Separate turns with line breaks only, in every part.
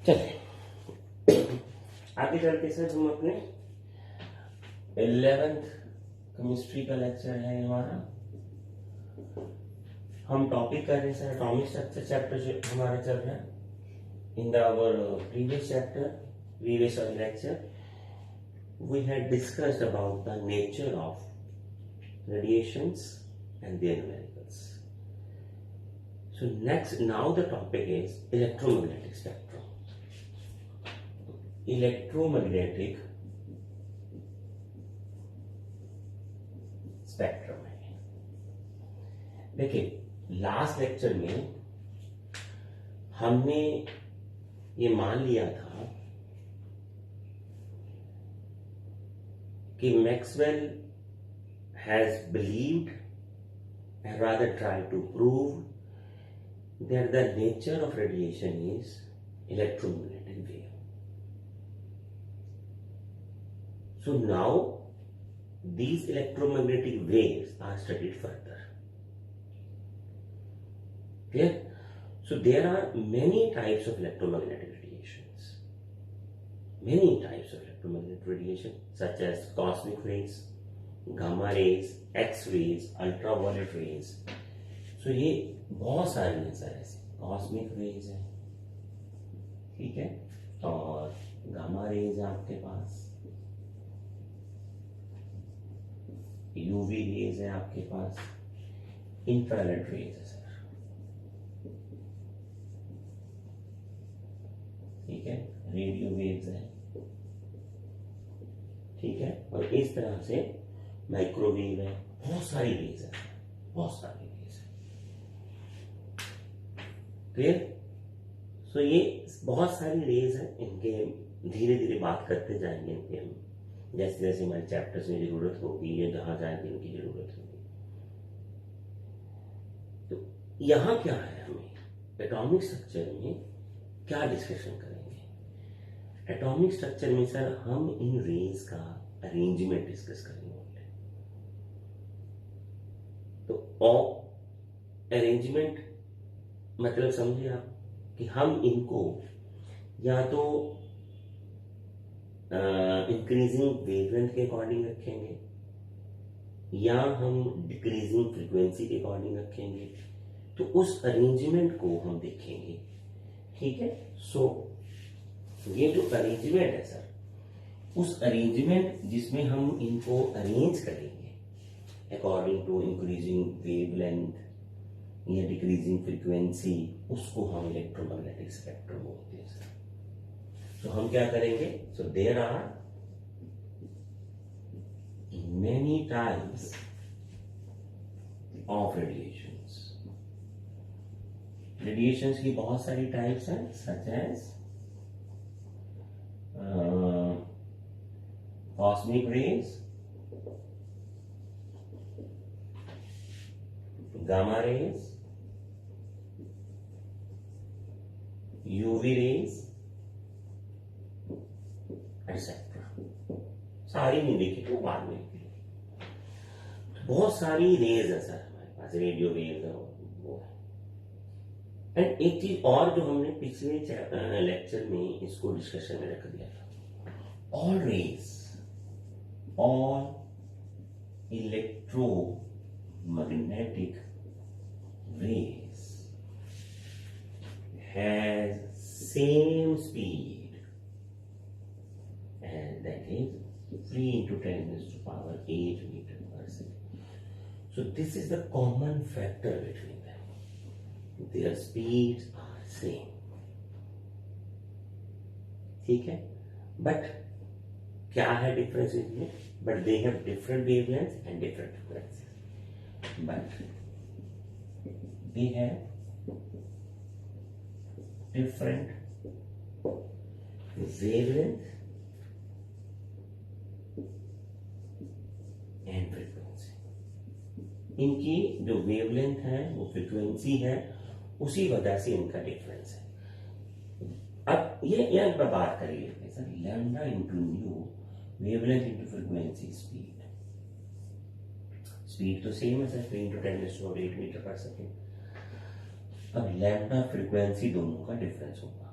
चलिए आगे चलते सर, हम अपने 11th केमिस्ट्री का लेक्चर है हमारा। हम टॉपिक कर रहे हैं सर एटॉमिक स्ट्रक्चर चैप्टर जो हमारा चल रहा है। In our previous chapter, previous lecture we had discussed about the nature of radiations and their numericals. So now the topic is electromagnetic spectrum. Electromagnetic spectrum है। देखिए लास्ट लेक्चर में हमने ये मान लिया था कि Maxwell has believed and rather tried to prove that the nature of radiation is electromagnetic wave. So now these electromagnetic waves are studied further. Clear? So there are many types of electromagnetic radiations. Many types of electromagnetic radiation such as cosmic rays, gamma rays, X-rays, ultraviolet rays. So ये बहुत सारी हैं sir, ऐसे cosmic rays है, ठीक है, और gamma rays है आपके पास, यूवी रेज है आपके पास, इंफ्रारेड रेज है सर, ठीक है, रेडियो वेव्स है, ठीक है, और इस तरह से माइक्रोवेव है, बहुत सारी रेज है, बहुत सारी रेज है। क्लियर? सो ये बहुत सारी रेज है, इनके धीरे धीरे बात करते जाएंगे इनके हम, जैसे जैसे हमारे चैप्टर्स में जरूरत होगी या जहां जाएंगे इनकी जरूरत होगी। तो यहां क्या है, हमें एटॉमिक स्ट्रक्चर में क्या डिस्कशन करेंगे। एटॉमिक स्ट्रक्चर में सर हम इन रेज का अरेंजमेंट डिस्कस करेंगे। तो अरेंजमेंट मतलब समझिए आप कि हम इनको या तो इंक्रीजिंग वेवलेंथ के अकॉर्डिंग रखेंगे या हम डिक्रीजिंग फ्रीक्वेंसी के अकॉर्डिंग रखेंगे। तो उस अरेंजमेंट को हम देखेंगे, ठीक है। सो ये जो अरेंजमेंट है सर, उस अरेंजमेंट जिसमें हम इनको अरेंज करेंगे अकॉर्डिंग टू इंक्रीजिंग वेवलेंथ या डिक्रीजिंग फ्रीक्वेंसी, उसको हम इलेक्ट्रोमैग्नेटिक स्पेक्ट्रम बोलते हैं सर। तो हम क्या करेंगे, so there are many types of radiations. Radiations की बहुत सारी टाइप्स हैं, such as cosmic rays, gamma rays, UV rays, etc. सारी नहीं देखी तो बाद में बहुत सारी रेज है सर हमारे पास, रेडियो वेव है वो है। एंड एक चीज और जो हमने पिछले लेक्चर में इसको डिस्कशन में रख दिया था, all rays, all electromagnetic rays has same speed, and that is 3 into 10 raised to power 8 meter per second. So this is the common factor between them. Their speeds are same, ठीक है, but क्या है difference इनमें, but they have different wavelength and different frequencies, but they have different wavelength and frequency. इनकी जो wavelength है वो frequency है, उसी वजह से इनका डिफरेंस है। अब ये बात करिए sir, lambda into new, wavelength into frequency, speed, speed तो सेम है सर, 3 into 10⁻8 मीटर पर सेकेंड। अब लैम्डा फ्रीक्वेंसी दोनों का डिफरेंस होगा।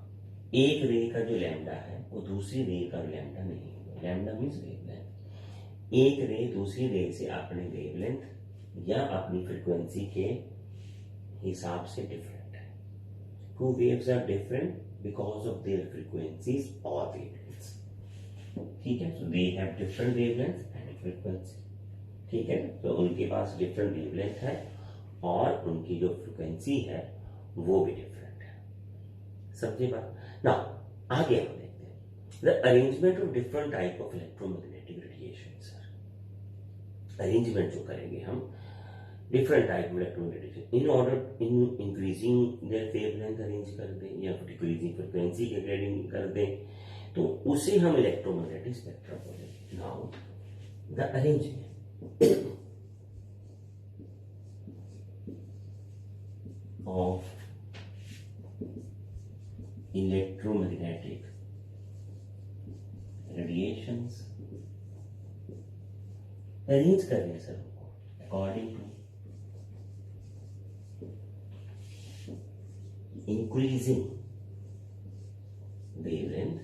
एक रे का जो लैम्डा है वो दूसरी रे का लैम्डा नहीं होगा। Lambda means wavelength. एक रे दूसरी रे से अपने वेवलेंथ या अपनी फ्रीक्वेंसी के हिसाब से डिफरेंट है। Two waves are different because of their frequencies और वेवलेंथ्स। ठीक है, so they have different wavelength and frequency. ठीक है, तो उनके पास डिफरेंट वेवलेंथ है और उनकी जो फ्रीक्वेंसी है वो भी डिफरेंट है। समझे बात? नाउ आगे हम देखते हैं the arrangement of different type of electromagnetic radiation. Sir arrangement जो करेंगे हम different type of electromagnetic in order in increasing there wavelength arrange कर दें या डिक्रीजिंग फ्रीक्वेंसी के ग्रेडिंग कर दें, तो उसे हम इलेक्ट्रोमैग्नेटिक स्पेक्ट्रम बोलेंगे। Now the arrangement of electromagnetic radiations arrange कर रहे हैं सर उनको according to increasing wavelength.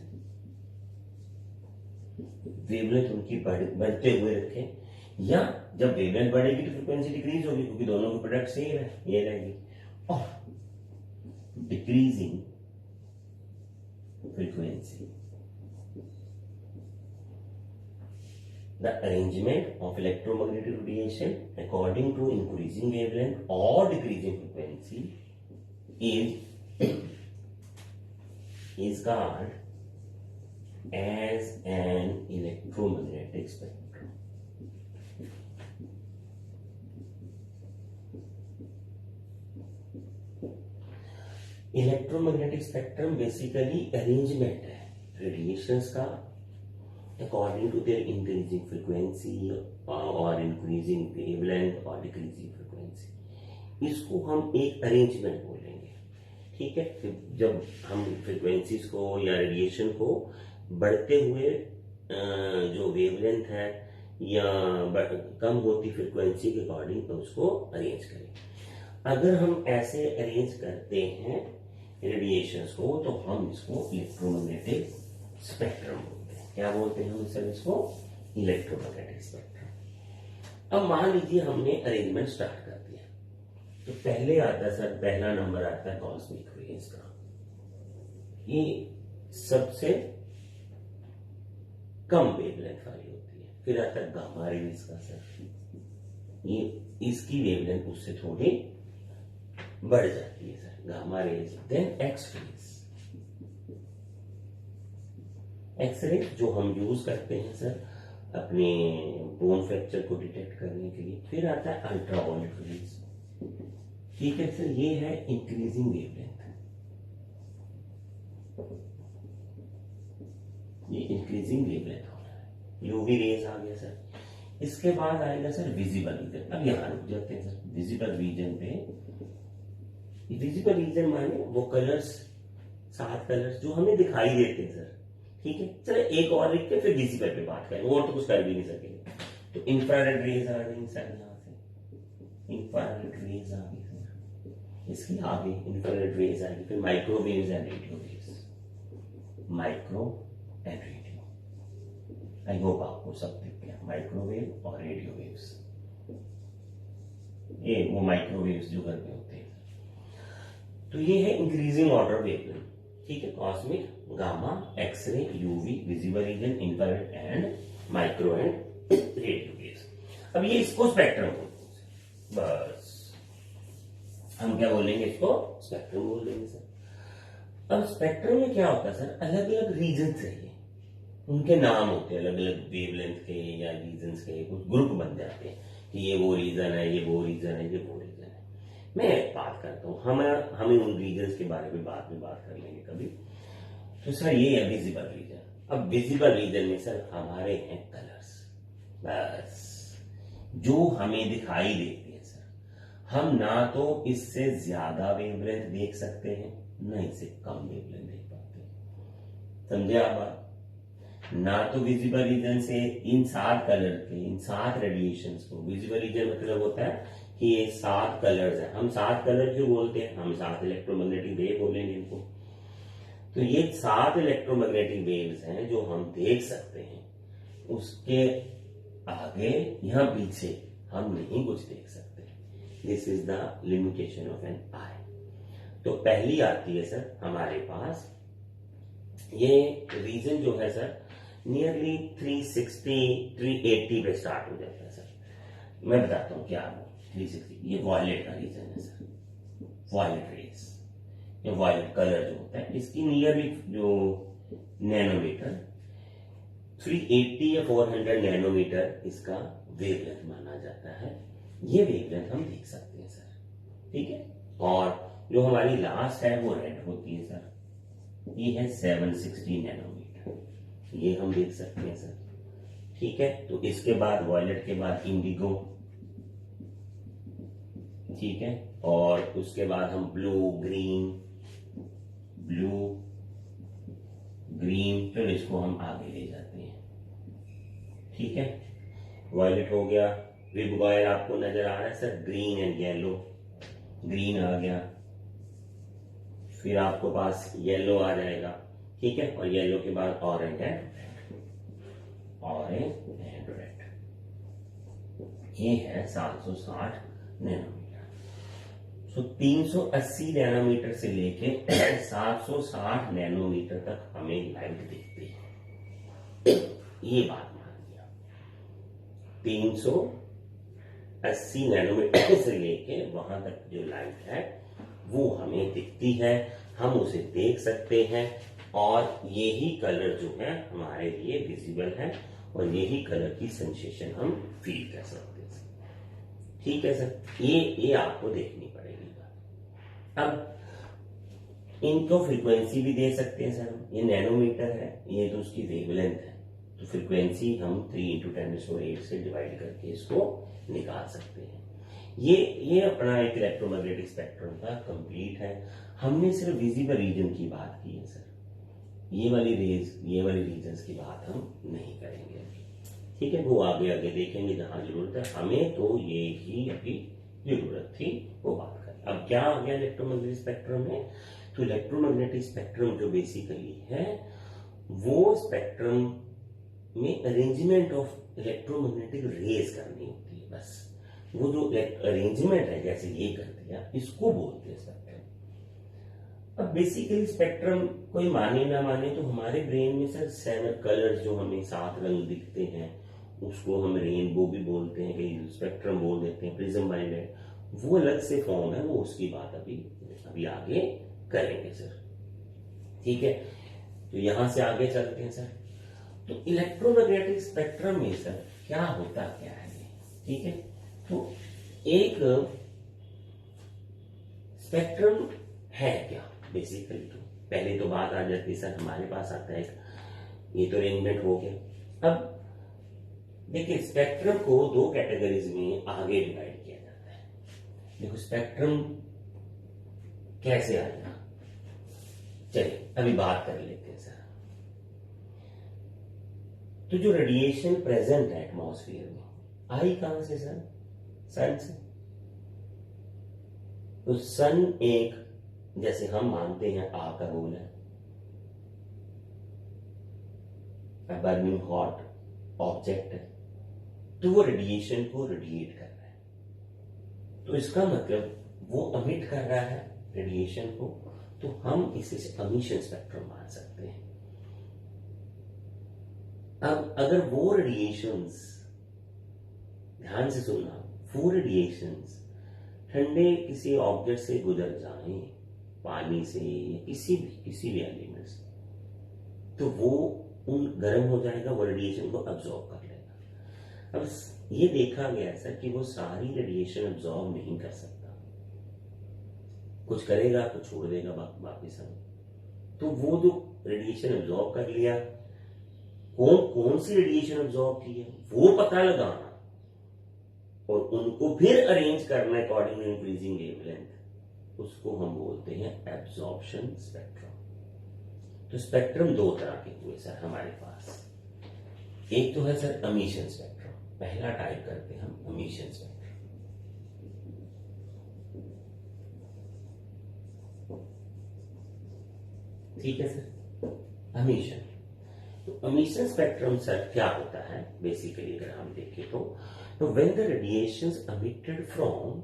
Wavelength उनकी बढ़ते हुए रखें, या जब वेवलेंथ बढ़ेगी तो फ्रीक्वेंसी डिक्रीज होगी क्योंकि दोनों के प्रोडक्ट सेम है, ये रहेगी। और decreasing frequency the arrangement of electromagnetic radiation according to increasing wavelength और decreasing frequency is called as an electromagnetic spectrum. Electromagnetic spectrum basically arrangement है रेडिएशंस का according to their increasing frequency और increasing wavelength और decreasing frequency. इसको हम एक arrangement बोलेंगे। ठीक है, जब हम फ्रीक्वेंसीज को या रेडिएशन को बढ़ते हुए जो वेवलेंथ है या कम होती फ्रीक्वेंसी के अकॉर्डिंग तो उसको अरेंज करें। अगर हम ऐसे अरेंज करते हैं रेडिएशंस को तो हम इसको इलेक्ट्रोमैग्नेटिक स्पेक्ट्रम बोलते हैं। क्या बोलते हैं हम सर इसको? Electromagnetic spectrum. अब मान लीजिए हमने अरेंजमेंट स्टार्ट कर दिया, तो पहले आता है सर, पहला नंबर आता है कॉस्मिक रेज का। ये सबसे कम वेवलेंथ वाली होती है। फिर आता है गामा रेज का सर, ये इसकी वेवलेंथ उससे थोड़ी बढ़ जाती है sir, gamma rays. Then X rays, X rays जो हम यूज करते हैं सर अपने बोन फ्रैक्चर को डिटेक्ट करने के लिए। फिर आता है अल्ट्रावायलेट रेज। ठीक है सर, ये है इंक्रीजिंग वेवलेंथ, ये इंक्रीजिंग वेवलेंथ हो रहा है। यूवी रेज आ गया सर। इसके बाद आएगा सर विजिबल रीजन। अब यहां रुक जाते हैं सर विजिबल रीजन पे। विजिबल रीजन माने वो कलर्स, 7 कलर्स जो हमें दिखाई देते हैं सर। ठीक है, चलो एक और लिख के फिर विजिबल पे बात करें, और तो कुछ कर भी नहीं सकेंगे। तो इंफ्रारेड रेज आ गई सर, यहां से इंफ्रारेड रेज आ गई सर। इसके आगे इंफ्रारेड रेज आएगी, फिर microwaves and radio waves. Micro and radio, I hope आपको सब दिख गया। माइक्रोवेव और रेडियो वेव्स, ये वो माइक्रोवेव्स जो घर में होते हैं। तो ये है इंक्रीजिंग ऑर्डर वेवलेंथ। ठीक है, cosmic, gamma, X-ray, UV, visible region, infrared and micro and radio waves. अब ये इसको स्पेक्ट्रम बोलते हैं। बस हम क्या बोलेंगे? इसको स्पेक्ट्रम बोल देंगे सर। अब स्पेक्ट्रम में क्या होता है सर, अलग अलग रीजन चाहिए, उनके नाम होते हैं अलग अलग वेवलेंथ के या रीजन के, कुछ ग्रुप बन जाते हैं कि ये वो रीजन है, ये वो रीजन है, ये वो रीजन है। मैं बात करता हूं, हमें उन रीजन के बारे में बाद में बात कर लेंगे कभी। तो सर ये है विजिबल रीजन। अब विजिबल रीजन में सर हमारे हैं कलर्स, बस जो हमें दिखाई देते हैं सर। हम ना तो इससे ज्यादा वेवलेंथ देख सकते हैं, ना इससे कम वेवलेंथ देख पाते हैं। समझे आप बात? ना तो विजिबल रीजन से इन 7 कलर के, इन 7 रेडिएशंस को, विजिबल रीजन मतलब होता है कि ये 7 कलर्स हैं। हम 7 कलर क्यों बोलते हैं? हम 7 इलेक्ट्रोमैग्नेटिक वेव बोलेंगे इनको। तो ये 7 इलेक्ट्रोमैग्नेटिक वेव्स हैं जो हम देख सकते हैं, उसके आगे या पीछे हम नहीं कुछ देख सकते। This is the limitation of an eye. तो पहली आती है सर हमारे पास, ये रीजन जो है सर नियरली 360 380 पे स्टार्ट हो जाता है सर। मैं बताता हूँ क्या वो 360, ये वॉयलेट का रीजन है सर, वॉयलेट रेस, ये वॉयलेट कलर जो होता है इसकी नियरली जो नैनोमीटर 380 या 400 नैनोमीटर इसका वेवलेंथ माना जाता है। ये वेवलेंथ हम देख सकते हैं सर, ठीक है। और जो हमारी लास्ट है वो रेड होती है सर, ये है 760 नैनोमीटर, ये हम देख सकते हैं सर, ठीक है। तो इसके बाद वॉयलेट के बाद इंडिगो, ठीक है, और उसके बाद हम ब्लू ग्रीन, फिर इसको हम आगे ले जाते हैं, ठीक है। वॉयलेट हो गया, विबगॉयल आपको नजर आ रहा है sir, green and yellow, green आ गया, फिर आपको पास येलो आ जाएगा, ठीक है, और येलो के बाद ऑरेंज एंड रेड, ये है 760 नैनोमीटर। सो 380 नैनोमीटर से लेके 760 नैनोमीटर तक हमें लाइट दिखती है, ये बात मान लिया। 380 नैनोमीटर से लेके वहां तक जो लाइट है वो हमें दिखती है, हम उसे देख सकते हैं, और यही कलर जो है हमारे लिए विजिबल है, और यही कलर की सेंसेशन हम फील कर सकते हैं, ठीक है सर। ये आपको देखनी पड़ेगी बात। अब इनको फ्रीक्वेंसी भी दे सकते हैं सर, ये नैनोमीटर है, ये तो उसकी वेवलेंथ है, तो फ्रीक्वेंसी हम 3 × 10⁸ से डिवाइड करके इसको निकाल सकते हैं। ये अपना एक इलेक्ट्रोमैग्नेटिक स्पेक्ट्रम का कंप्लीट है। हमने सिर्फ विजिबल रीजन की बात की है सर, ये वाली रीजन्स की बात हम नहीं करेंगे, ठीक है, वो आगे देखेंगे जहां जरूरत है। हमें तो ये ही अभी जरूरत थी वो बात करें। अब क्या आ गया इलेक्ट्रोमैग्नेटिक स्पेक्ट्रम में, तो इलेक्ट्रोमैग्नेटिक स्पेक्ट्रम जो बेसिकली है वो स्पेक्ट्रम में अरेंजमेंट ऑफ इलेक्ट्रोमैग्नेटिक रेज करनी होती है, बस वो जो अरेंजमेंट है जैसे ये कर दिया, इसको बोलते हैं स्पेक्ट्रम। अब बेसिकली स्पेक्ट्रम कोई माने ना माने तो हमारे ब्रेन में सर 7 कलर्स जो हमें 7 रंग दिखते हैं उसको हम रेनबो भी बोलते हैं, कहीं स्पेक्ट्रम बोल देते हैं, प्रिज्म वायलेट, वो अलग से फॉर्म है, वो उसकी बात अभी आगे करेंगे सर, ठीक है। तो यहां से आगे चलते हैं सर। तो इलेक्ट्रोमैग्नेटिक स्पेक्ट्रम में सर क्या होता क्या है, ठीक है। तो एक स्पेक्ट्रम है क्या बेसिकली, तो पहले तो बात आ जाती है सर, हमारे पास आता है ये तो अरेंजमेंट हो गया। अब देखिए स्पेक्ट्रम को 2 कैटेगरीज में आगे डिवाइड किया जाता है। देखो स्पेक्ट्रम कैसे आएगा, चलिए अभी बात कर लेते हैं सर। तो जो रेडिएशन प्रेजेंट है एटमॉस्फेयर में, आई कहां से सर, सन से। तो सन एक, जैसे हम मानते हैं आ का रोल है, बर्निंग हॉट ऑब्जेक्ट है, तो वो रेडिएशन को रेडिएट कर रहा है, तो इसका मतलब वो अमिट कर रहा है रेडिएशन को, तो हम इसे एमिशन स्पेक्ट्रम मान सकते हैं। अब अगर वो रेडिएशंस, ध्यान से सुनना, वो रेडिएशंस ठंडे किसी ऑब्जेक्ट से गुजर जाएं, पानी से या किसी भी एलिमेंट से, तो वो उन गर्म हो जाएगा, वो रेडिएशन को अब्सॉर्ब कर लेगा। अब ये देखा गया सर कि वो सारी रेडिएशन अब्सॉर्ब नहीं कर सकता, कुछ करेगा तो छोड़ देगा बाकी सब। तो वो जो रेडिएशन अब्सॉर्ब कर लिया, कौन सी रेडिएशन अब्सॉर्ब की है वो पता लगाना और उनको फिर अरेंज करना अकॉर्डिंग टू इंक्रीजिंग वेवलेंथ, उसको हम बोलते हैं एब्जॉर्प्शन स्पेक्ट्रम। तो स्पेक्ट्रम 2 तरह के हुए सर हमारे पास, एक तो है सर एमिशन स्पेक्ट्रम, पहला टाइप करते हैं हम एमिशन स्पेक्ट्रम। ठीक है सर। एमिशन, तो एमिशन स्पेक्ट्रम सर क्या होता है बेसिकली अगर हम देखें तो when the radiations emitted from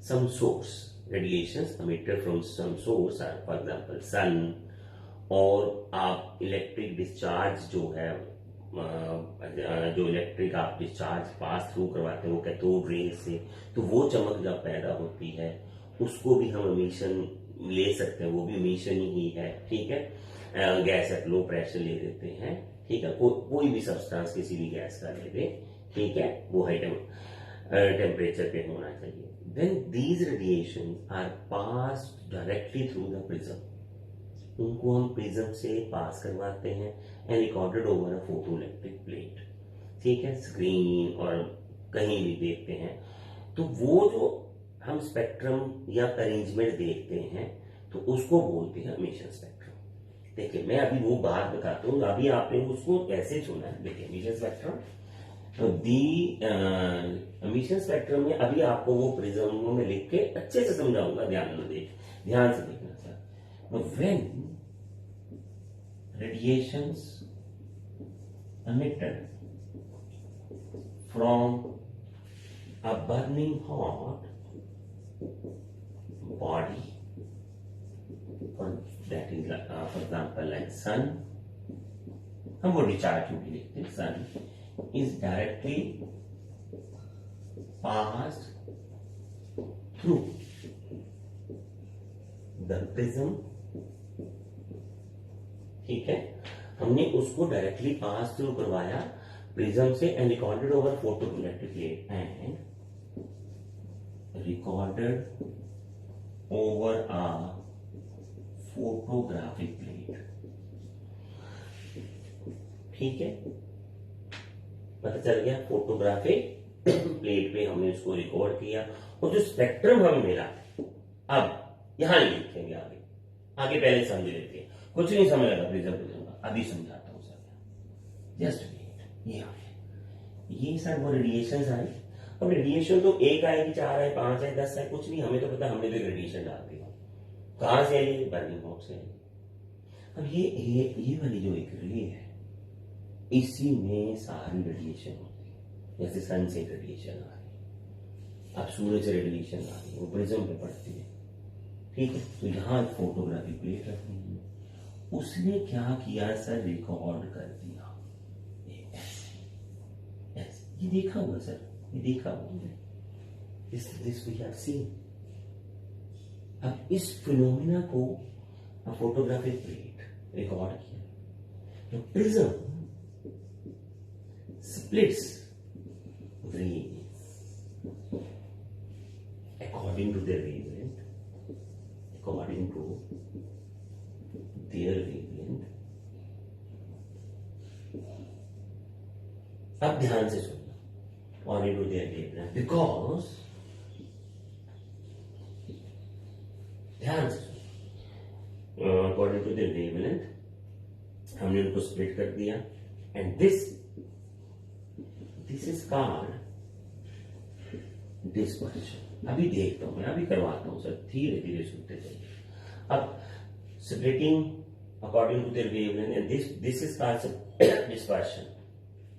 some source, radiations emitted from some source are for example sun, और आप इलेक्ट्रिक डिस्चार्ज जो है जो इलेक्ट्रिक आप डिस्चार्ज पास थ्रू करवाते हैं वो कैथोड रे से, तो वो चमक जब पैदा होती है उसको भी हम एमिशन ले सकते हैं, वो भी एमिशन ही है। ठीक है, गैस एट लो प्रेशर ले देते हैं, ठीक है, कोई भी सब्सटेंस किसी भी गैस का ले दे, ठीक है, वो हाई टेम्परेचर पे होना चाहिए। Then these radiation are passed directly through the prism, उनको हम प्रिज्म से पास करवाते हैं and recorded over a photo electric plate. ठीक है, स्क्रीन और कहीं भी देखते हैं तो वो जो हम स्पेक्ट्रम या अरेंजमेंट देखते हैं तो उसको बोलते हैं एमिशन स्पेक्ट्रम। देखिए मैं अभी वो बात बताता हूँ, अभी आपने उसको कैसे चुना है। देखिए एमिशन स्पेक्ट्रम, तो दी एमिशन स्पेक्ट्रम में अभी आपको वो प्रिज्म में लिख के अच्छे से समझाऊंगा, ध्यान से देखना sir. When radiations emitted from a burning hot body, or that is for example like sun, हम वो डिस्चार्ज में लिखते हैं, sun is directly passed through the prism। ठीक है, हमने उसको डायरेक्टली पास थ्रू करवाया प्रिज्म से and recorded over photo electric plate and recorded over a photographic plate. ठीक है, पता चल गया, फोटोग्राफिक प्लेट पे हमने उसको रिकॉर्ड किया और जो स्पेक्ट्रम हमें मिला, अब यहां लिखेंगे, आगे पहले समझ लेते हैं, कुछ नहीं समझ लगा प्रिज्म का, अभी समझाता हूं सर, जस्ट वेट। ये आ गया, ये सर वो रेडिएशन आए। अब रेडिएशन तो एक आएगी, 4 आए, 5 आए, 10 आए, कुछ नहीं, हमें तो पता, हमने तो रेडिएशन डाल दिया। कहां से आई? बर्निंग हॉट से आई। अब ये वाली जो एक रे है, इसी में सारी रेडिएशन होती है। जैसे सन से रेडिएशन आ रही, अब सूरज से रेडिएशन आ रही है, वो प्रिज्म पे पड़ती है। ठीक है, तो यहां फोटोग्राफी प्लेट रखनी है, उसने क्या किया सर, रिकॉर्ड कर दिया ऐसे। ये देखा हुआ सर, ये देखा हुआ, दिस वी हैव सीन। अब इस फिनोमिना को फोटोग्राफिक प्लेट रिकॉर्ड किया, तो prism splits rays according to their wavelength, according to their wavelength। अब ध्यान से सुनना, according to their wavelength, because ध्यान से सुनना, according to their wavelength हमने उनको स्प्लिट कर दिया and this is called dispersion. अभी देखता हूं मैं, अभी करवाता हूं सर, धीरे धीरे सुनते चलिए। अब splitting according to their wavelength and this is called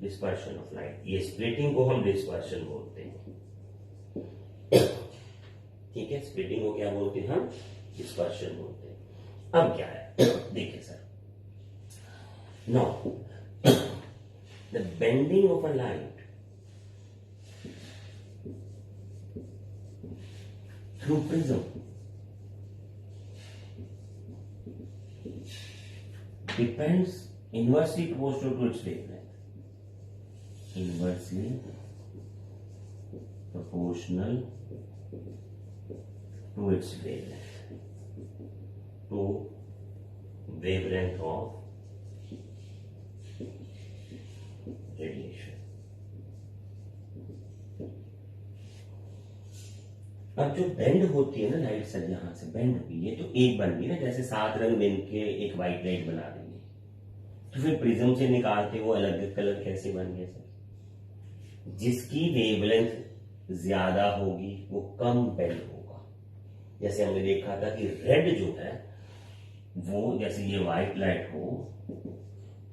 dispersion of light. ये स्प्लिटिंग को हम डिस्पर्शन बोलते हैं। ठीक है, स्प्लिटिंग को क्या बोलते हैं हम? डिस्पर्शन बोलते हैं। अब क्या है देखिए sir, now the bending of a light through prism depends inversely proportional to its wavelength, inversely proportional to its wavelength of radiation. अब जो बेंड होती है ना लाइट सर, यहां से बेंड हुई है तो एक बन गई ना, जैसे 7 रंग मिल के एक व्हाइट लाइट बना देंगे, तो फिर प्रिज्म से निकालते वो अलग कलर कैसे बन गए सर? जिसकी वेवलेंथ ज्यादा होगी वो कम बेंड होगा। जैसे हमने देखा था कि रेड जो है वो जैसे ये व्हाइट लाइट हो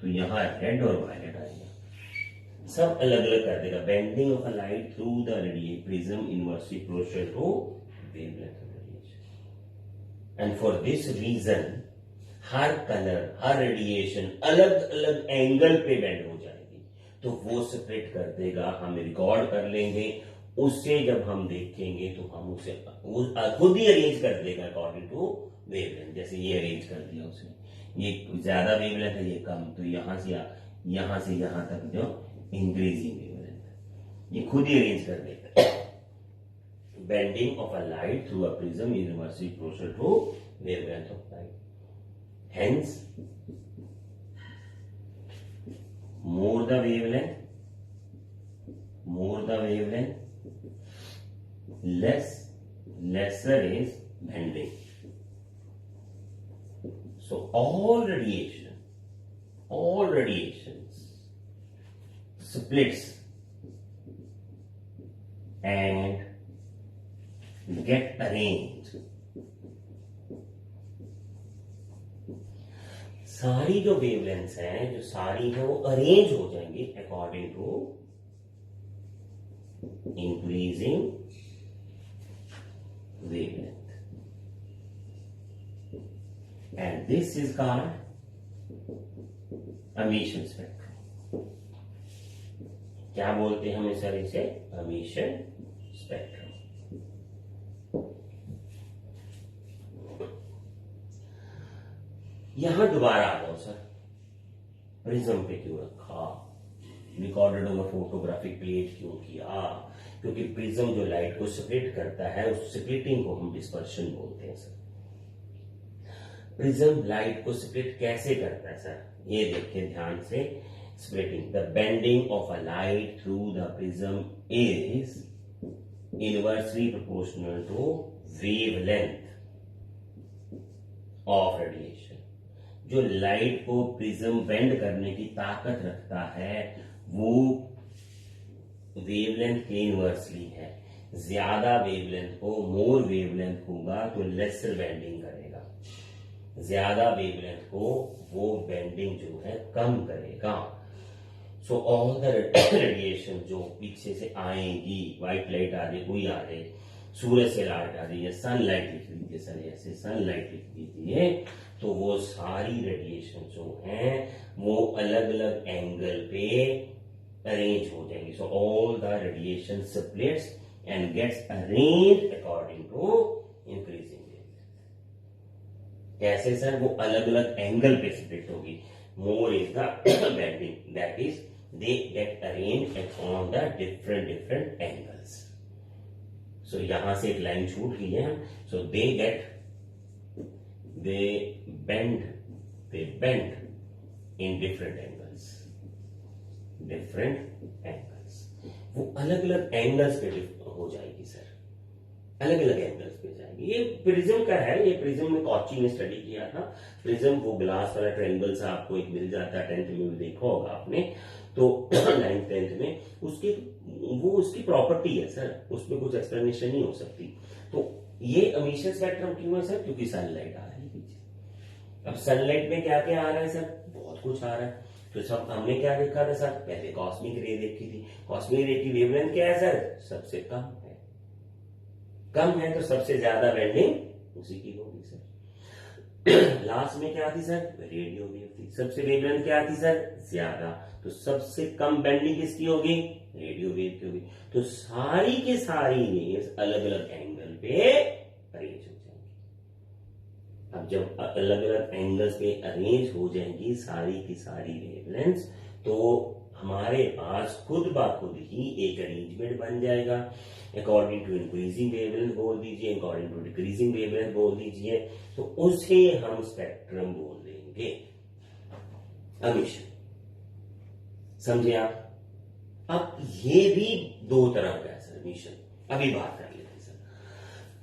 तो यहाँ रेड और वायलेट आएगा, सब अलग अलग कर देगा। Bending of a light through the prism inversely proportional to wavelength of radiation. And for this reason हर कलर, हर रेडिएशन अलग अलग एंगल पे बेंड हो जाएगी, तो वो सेपरेट कर देगा, हम रिकॉर्ड कर लेंगे, उससे जब हम देखेंगे तो हम उसे खुद ही अरेंज कर देगा अकॉर्डिंग टू वेवलेंथ। जैसे ये अरेंज कर दिया उसने, ये ज्यादा वेवलेंथ है, ये कम, तो यहां से यहां तक जो इंक्रीजिंग वेवलेंथ, ये खुद ही अरेंज कर देगा। Bending of a light through a prism is inversely proportional to wavelength of light. Hence, more the wavelength, lesser is bending. So all radiations splits and get arranged. सारी जो wavelengths हैं, जो सारी है वो अरेंज हो जाएंगी according to increasing wavelength, and this is called emission spectrum. क्या बोलते हैं हम इसे? Emission spectrum. यहां दोबारा आ जाओ सर, प्रिज्म पे क्यों रखा, रिकॉर्डेड ओवर फोटोग्राफिक प्लेट क्यों किया? क्योंकि प्रिज्म जो लाइट को सेपरेट करता है, उस सेपरेटिंग को हम डिस्पर्शन बोलते हैं सर। प्रिज्म लाइट को सेपरेट कैसे करता है सर? ये देखिए ध्यान से, separating the bending of a light through the prism is inversely proportional to wavelength of radiation. जो लाइट को प्रिज्म बेंड करने की ताकत रखता है वो वेवलेंथ के इनवर्सली है। ज्यादा वेवलेंथ को, मोर वेवलेंथ होगा तो लेसर बेंडिंग करेगा, ज्यादा वेवलेंथ को वो बेंडिंग जो है कम करेगा। सो ऑल द रेडिएशन जो पीछे से आएगी, व्हाइट लाइट आ रही, कोई आ रही, सूरज से लाइट आ रही है, सनलाइट लिख लीजिए सर, ऐसे सनलाइट लिख दीजिए, तो वो सारी रेडिएशन जो हैं वो अलग अलग एंगल पे अरेंज हो जाएंगी। So all the radiation splits and gets arranged according to increasing wavelength. कैसे सर? वो अलग अलग एंगल पे स्प्लिट होगी। More is the bending, that is they get arranged on the different angles. So यहां से एक लाइन छूट गई है, so they bend in different angles, वो अलग अलग एंगल्स पे हो जाएगी सर, अलग अलग एंगल्स पे जाएगी। ये प्रिज्म का है, ये प्रिज्म में कॉची ने स्टडी किया था। प्रिज्म वो ग्लास वाला ट्रायंगल सा आपको एक मिल जाता है, 10th में भी देखा होगा आपने, तो 9th 10th में उसकी प्रॉपर्टी है सर, उसमें कुछ एक्सप्लेनेशन नहीं हो सकती। तो ये एमिशन स्पेक्ट्रम क्यों है सर? क्योंकि सनलाइट आ रही है पीछे। अब सनलाइट में क्या क्या आ रहा है सर? बहुत कुछ आ रहा है। तो सब हमने क्या देखा था सर? पहले कॉस्मिक रे देखी थी। कॉस्मिक रे की वेवलेंथ क्या है सर? सबसे कम है तो सबसे ज्यादा बेंडिंग उसी की होगी सर। लास्ट में क्या थी सर? रेडियो वेव थी। सबसे वेवलेंथ क्या थी सर? ज्यादा, तो सबसे कम बेंडिंग किसकी होगी? रेडियो वेव की होगी। तो सारी की सारी वेव्स अलग अलग एंगल पे अरेंज हो जाएंगी। अब जब अलग अलग एंगल्स पे अरेंज हो जाएंगी सारी की सारी वेवलेंथ्स, तो हमारे पास खुद ब खुद ही एक अरेंजमेंट बन जाएगा। अकॉर्डिंग टू इंक्रीजिंग वेवलेंथ बोल दीजिए, अकॉर्डिंग टू डिक्रीजिंग वेवलेंथ बोल दीजिए, तो उसे हम स्पेक्ट्रम बोल देंगे एमिशन। समझे आप? अब ये भी दो तरह का है सर एमिशन, अभी बात कर लेते हैं सर।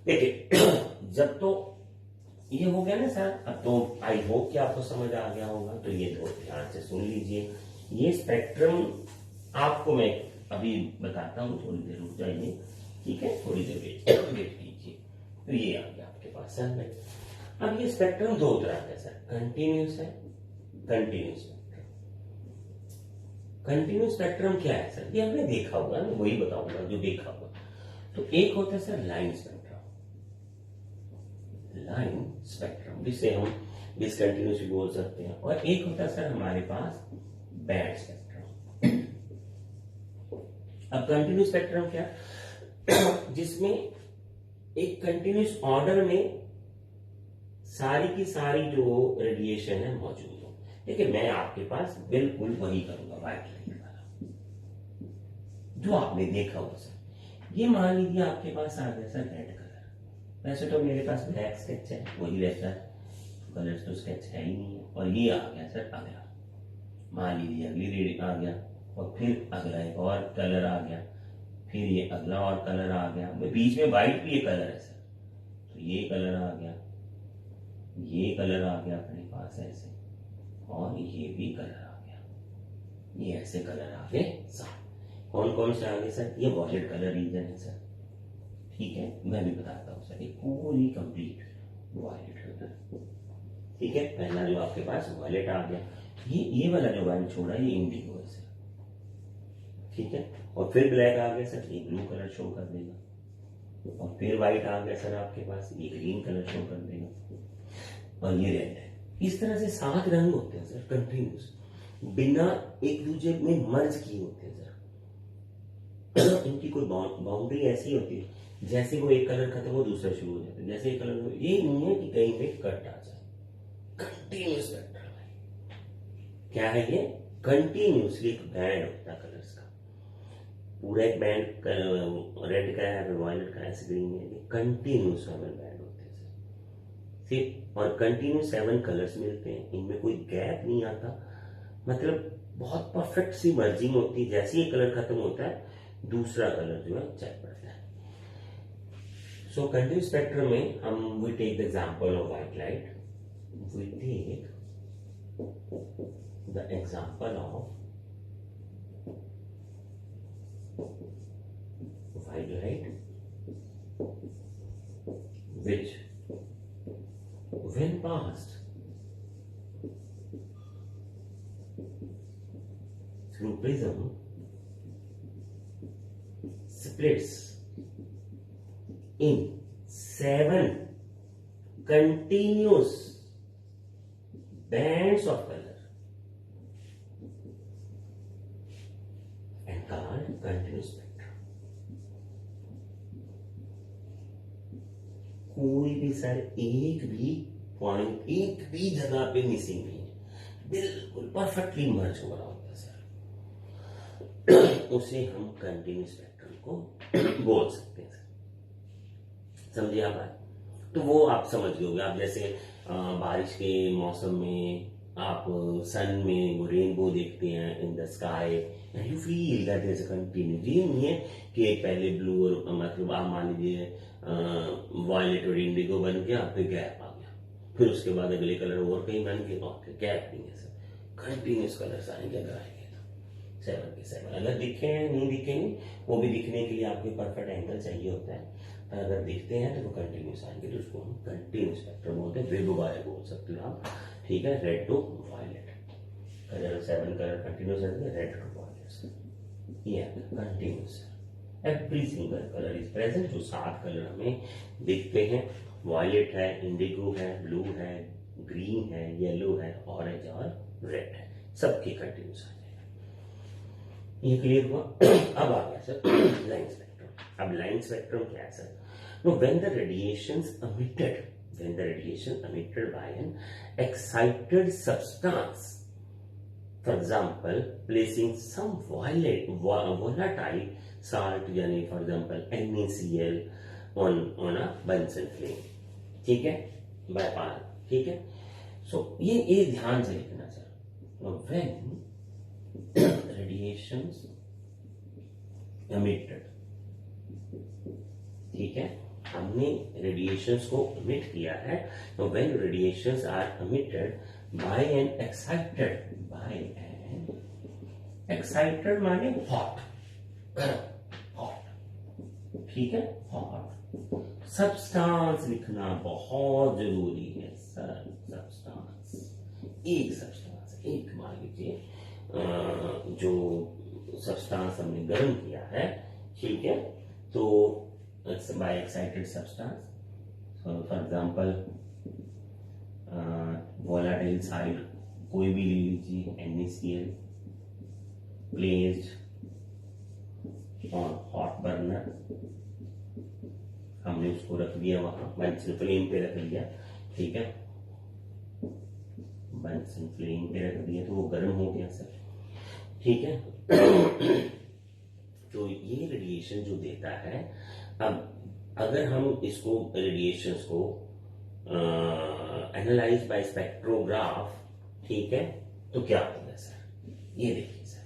देखिए जब तो ये हो गया ना सर, अब तो आई होप कि आपको समझ आ गया होगा, तो ये दो ध्यान से सुन लीजिए। ये स्पेक्ट्रम आपको मैं अभी बताता हूं, थोड़ी देर रुक जाइए, ठीक है? थोड़ी देर वेट कीजिए। तो ये आ गया आपके पास सर में। अब ये स्पेक्ट्रम दो तरह का है सर, कंटिन्यूस है, कंटिन्यूस स्पेक्ट्रम। कंटिन्यूस स्पेक्ट्रम क्या है सर, ये हमने देखा होगा, मैं वही बताऊंगा जो देखा होगा। तो एक होता है sir line spectrum, line spectrum जिसे हम डिसकंटिन्यूस भी बोल सकते हैं, और एक होता है सर हमारे पास बैंड स्पेक्ट्रम। अब कंटिन्यूस स्पेक्ट्रम क्या, जिसमें एक कंटिन्यूस ऑर्डर में सारी की सारी जो रेडिएशन है मौजूद हो। देखिए मैं आपके पास बिल्कुल वही करूंगा, व्हाइट लाइट वाला जो आपने देखा होगा सर। ये मान लीजिए आपके पास आ गया सर रेड कलर, वैसे तो मेरे पास ब्लैक स्केच है, वही रहता है, कलर्स तो स्केच है ही नहीं है। और ये आ गया सर अगला, मान लीजिए अगली रीडिंग आ गया, और फिर अगला एक और कलर आ गया, फिर ये अगला और कलर आ गया, बीच में व्हाइट भी एक कलर है सर, तो ये कलर आ गया, ये कलर आ गया अपने पास ऐसे, और ये भी कलर आ गया, ये ऐसे कलर आ गए साथ। कौन कौन से आ गए सर, ये वॉयलेट कलर रीजन है सर, ठीक है, मैं भी बताता हूँ सर, ये पूरी कंप्लीट वॉयलेट कलर, ठीक है। पहला जो आपके पास वॉयलेट आ गया, ये वाला जो व्हाइट छोड़ा ये इंडिगो है सर, ठीक है। और फिर ब्लैक आ गया सर, ये ब्लू कलर शो कर देगा, और फिर व्हाइट आ गया सर आपके पास, ये ग्रीन कलर शो कर देगा, और ये रेड है। इस तरह से 7 रंग होते हैं सर कंटिन्यूस, बिना एक दूसरे में मर्ज किए होते हैं सर। इनकी कोई बाउंड्री ऐसी होती है, जैसे वो एक कलर खत्म हो दूसरा शुरू हो जाता है, जैसे एक कलर, ये नहीं है कि कहीं पे कट आ जाए। कंटिन्यूस स्पेक्ट्रम है, क्या है ये, कंटिन्यूसली एक बैंड होता है कलर्स का, पूरा एक बैंड रेड का है, वॉयलेट का है, ग्रीन है, कंटिन्यूस बैंड होते हैं ठीक। और कंटिन्यूस 7 कलर्स मिलते हैं, इनमें कोई गैप नहीं आता, मतलब बहुत परफेक्ट सी मर्जिंग होती है, जैसे ही कलर खत्म होता है दूसरा कलर जो है चल पड़ता है। सो कंटिन्यूस स्पेक्ट्रम में हम we take the example of white light, we take the example of white light which when passed through prism splits in 7 continuous bands of color and called continuous spectrum। कोई भी sir एक भी point, एक भी जगह पे missing नहीं है, बिल्कुल परफेक्टली मर्ज हो रहा होता है सर। उसे हम कंटिन्यूस स्पेक्ट्रम को बोल सकते हैं सर, समझिए आप बात। तो वो आप समझ गए, आप जैसे बारिश के मौसम में आप सन में वो रेनबो देखते हैं in the sky and you feel that is a continue. ये नहीं है कि पहले ब्लू और मतलब आप मान लीजिए वॉयलेट और इंडिगो बन गया, फिर गैप आ गया, फिर उसके बाद अगले कलर और कहीं बन गए, और गैप नहीं है सर, कंटिन्यूस कलर्स आएंगे अगर आएंगे तो 7 के 7। अगर दिखे नहीं दिखेंगे, वो भी दिखने के लिए आपको परफेक्ट एंगल चाहिए होता है, पर अगर दिखते हैं तो वो कंटिन्यूस आएंगे, तो उसको हम कंटिन्यूस स्पेक्ट्रम बोलते हैं, विब वायर बोल सकते हो आप, ठीक है। Red to violet colour, 7 colour continuous है, रेड टू वॉयलेट, ये continuous. Every single colour is present, जो 7 कलर हमें दिखते हैं, वॉयलेट है, इंडिगो है, ब्लू है, ग्रीन है, येलो है, ऑरेंज और रेड है, सबके कंटिन्यूस आ जाएगा। ये क्लियर हुआ। अब आ गया सर लाइन स्पेक्ट्रम। अब लाइन स्पेक्ट्रम क्या है sir, know when the radiations emitted, when the radiation emitted by an excited substance, for example placing some volatile salt, यानी for example NaCl on a Bunsen flame, ठीक है, by par, ठीक है। सो ये ध्यान से लिखना सर, when radiations emitted, ठीक है, हमने रेडिएशंस को एमिट किया है, तो when radiations are emitted by an excited माने हॉट, गर्म, हॉट, ठीक है, हॉट सब्सटेंस लिखना बहुत जरूरी है सर। सब्सटेंस, एक सब्सटेंस, एक मान लीजिए जो सब्सटेंस हमने गर्म किया है, ठीक है, तो by excited substance, for example volatile side कोई भी ले लीजिए, NaCl placed on hot burner, हमने उसको रख दिया वहां बंसन फ्लेम पे रख दिया, ठीक है, बंसन फ्लेम पे रख दिया तो वो गर्म हो गया सर, ठीक है। तो ये रेडिएशन जो देता है, अब अगर हम इसको रेडिएशंस को एनालाइज बाय स्पेक्ट्रोग्राफ, ठीक है, तो क्या होगा सर, ये देखिए sir.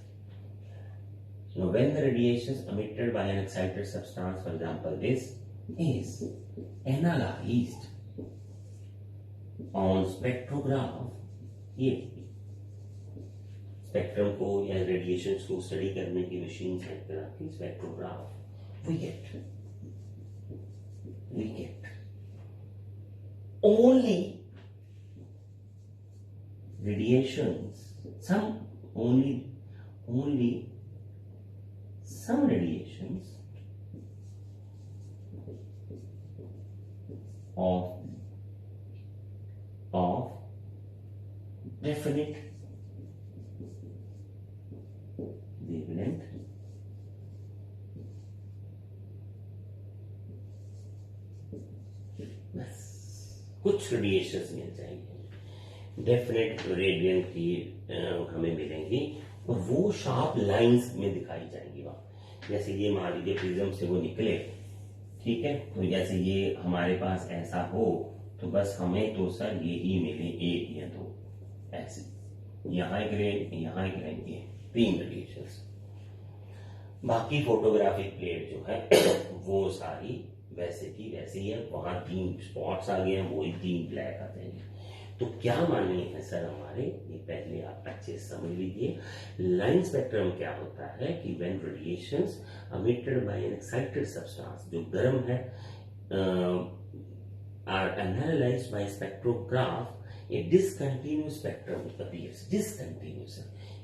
Now when the radiations emitted by an excited substance, for example this, is analyzed on spectrograph, ये स्पेक्ट्रम को या रेडिएशंस को स्टडी करने की मशीन है एक तरह की spectrograph, we get only radiations, only some radiations of definite wavelength बस कुछ रेडिएशंस मिल जाएंगे, डेफिनेट रेडियन की हमें मिलेंगी और वो शार्प लाइंस में दिखाई जाएंगी वहां। जैसे ये मान लीजिए प्रिज्म से वो निकले, ठीक है, तो जैसे ये हमारे पास ऐसा हो तो बस हमें तो सर ये ही मिले, एक या दो, ऐसे यहाँ एक रेंज, यहाँ एक रेंज, ये 3 रेडिएशंस। बाकी फोटोग्राफिक प्लेट जो है वो सारी वैसे की वैसे ही है, वहां 3 स्पॉट्स आ गए हैं, वो 3 ब्लैक आते हैं। तो क्या मानिए है सर हमारे, ये पहले आप अच्छे से समझ लीजिए। लाइन स्पेक्ट्रम क्या होता है कि when radiations emitted by an excited substance, जो गर्म है, are analyzed by spectrograph, a discontinuous spectrum appears, discontinuous,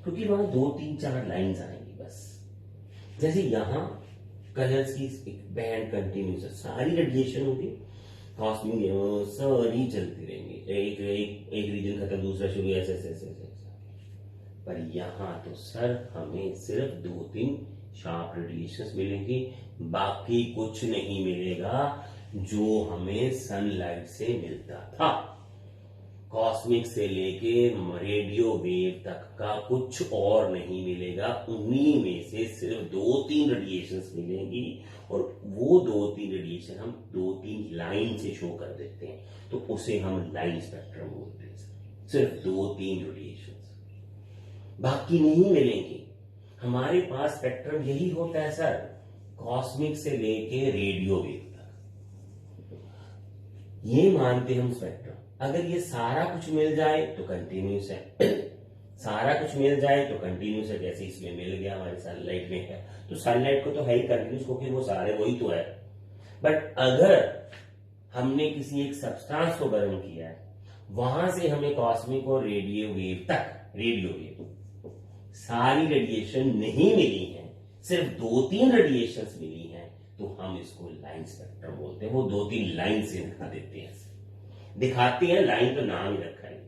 क्योंकि वहां 2, 3, 4 लाइंस आएंगी बस। जैसे यहाँ कलर्स की बैंड कंटिन्यूस है, सारी रेडिएशन होगी, कॉस्मिक सारी चलती रहेंगी, एक रीजन खत्म दूसरा शुरू, ऐसे ऐसे ऐसे ऐसे। पर यहाँ तो सर हमें सिर्फ 2-3 शार्प रेडिएशंस मिलेंगी, बाकी कुछ नहीं मिलेगा जो हमें सनलाइट से मिलता था। कॉस्मिक से लेके रेडियो वेव तक का कुछ और नहीं मिलेगा, उन्हीं में से सिर्फ 2-3 रेडिएशंस मिलेंगी और वो 2-3 रेडिएशन हम 2-3 लाइन से शो कर देते हैं, तो उसे हम लाइन स्पेक्ट्रम बोलते हैं। सिर्फ 2-3 रेडिएशंस, बाकी नहीं मिलेंगी। हमारे पास स्पेक्ट्रम यही होता है सर, कॉस्मिक से लेके रेडियो वेव तक, ये मानते हम स्पेक्ट्रम। अगर ये सारा कुछ मिल जाए तो कंटिन्यूस है, सारा कुछ मिल जाए तो कंटिन्यूस है, जैसे इसमें मिल गया हमारे सनलाइट में है, तो सनलाइट को तो है ही कंटिन्यूस, क्योंकि वो सारे वही तो है। बट अगर हमने किसी एक सब्सटेंस को गर्म किया है, वहां से हमें कॉस्मिक और रेडियो वेव तक, रेडियो वेव सारी रेडिएशन नहीं मिली है, सिर्फ 2-3 रेडिएशंस मिली हैं, तो हम इसको लाइन स्पेक्ट्रम बोलते हैं। वो 2-3 लाइन से दिखा देते हैं, दिखाते हैं, लाइन तो नाम ही रखा है,